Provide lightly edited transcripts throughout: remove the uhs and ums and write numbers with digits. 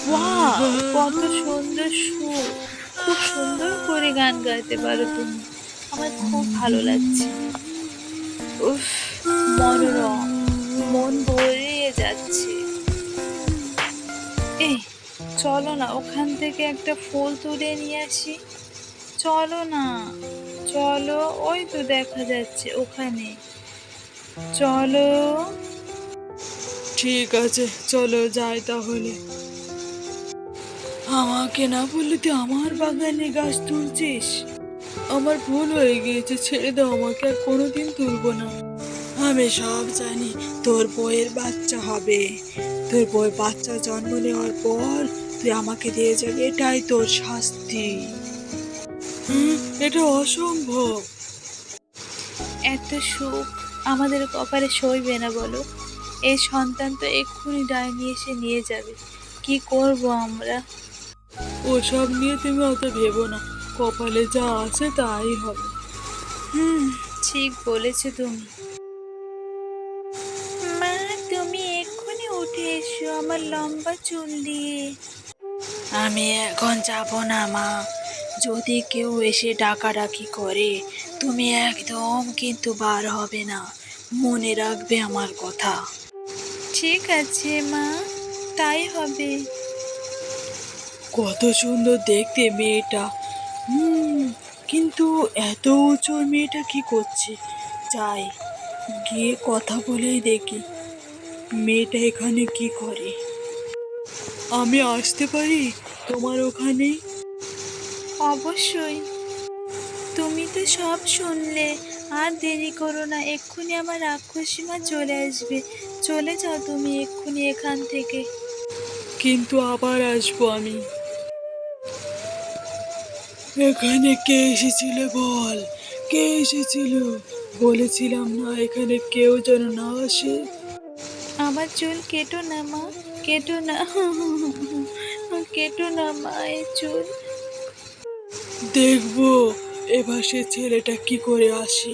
Wow, কত সুন্দর সুর! খুব সুন্দর করে গান গাইতে পারো তুমি। আমার খুব ভালো লাগছে। উফ, মনোরম, মন ভরে যাচ্ছে। এই, চলো না ওখান থেকে একটা ফুল তুলে নিয়ে আসি। চলো না, চলো, ওই তো দেখা যাচ্ছে ওখানে। চলো। ঠিক আছে, চলো যাই তাহলে। আমাকে না বললে তুই আমার বাগানে গাছ তুলছিস? আমার ভুল হয়ে গিয়েছে, ছেড়ে দাও আমাকে, আর কোনোদিন তুলবো না। আমি সব জানি, তোর বউয়ের বাচ্চা হবে। তোর বউয়ের বাচ্চা জন্ম নেওয়ার পর তুই আমাকে দিয়ে যাবি, এটাই তোর শাস্তি। এটা অসম্ভব। এত সুখ আমাদের কপালে সইবে না বলো? এই সন্তান তো এক্ষুনি ডাইনি এসে নিয়ে যাবে। কি করব আমরা? ওসব নিয়ে তুমি অত ভেবো না, কপালে যা আছে তাই হবে। হুম, ঠিক বলেছো তুমি। মা, তুমি এক্ষুনি উঠে এসো আমার লম্বা চুল দিয়ে। আমি এখন যাব না মা, যদি কেউ এসে ডাকাডাকি করে তুমি একদম কিন্তু বার হবে না, মনে রাখবে আমার কথা। ঠিক আছে মা, তাই হবে। কত সুন্দর দেখতে মেয়েটা। কিন্তু এত উঁচু মেয়েটা কি করছে? যাই, গিয়ে কথা বলেই দেখি মেয়েটা এখানে কি করে। আমি আসতে পারি তোমার ওখানে? অবশ্যই। তুমি তো সব শুনলে, আর দেরি করো না, এক্ষুনি আমার রাক্ষসী মা চলে আসবে। চলে যাও তুমি এক্ষুনি এখান থেকে। কিন্তু আবার আসবো আমি। এখানে কে এসেছিল বল, কে এসেছিল? বলেছিলাম না এখানে কেউ যেন না আসে। আমার চুল কেটো না মা, কেটো না। কেটো না মা এই চুল। দেখবো এবার সে ছেলেটা কি করে আসে।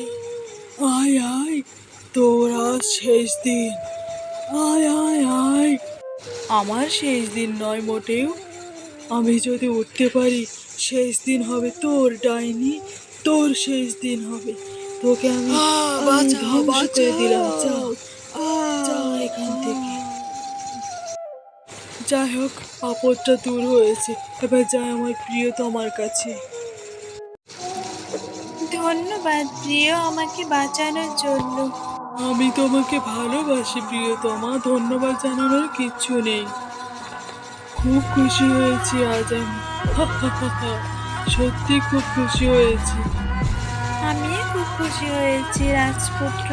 আয় আয়, তোর আজ শেষ দিন। আয় আয় আয়। আমার শেষ দিন নয় মোটেও। আমি যদি উঠতে পারি শেষ দিন হবে তোর ডাইনি, তোর শেষ দিন হবে। তোকে আমি আমি ধ্বংস করে দিলাম। যা, যা এখান থেকে। যাই হোক, আপদটা দূর হয়েছে, এবার যাই আমার প্রিয়তমার কাছে। ধন্যবাদ প্রিয়, আমাকে বাঁচানোর জন্য। আমি তোমাকে ভালোবাসি প্রিয়তমা, ধন্যবাদ জানানোর কিচ্ছু নেই। খুব খুশি হয়েছি আজ আমি। সত্যি খুব খুশি হয়েছি। আমিও খুব খুশি হয়েছি রাজপুত্র।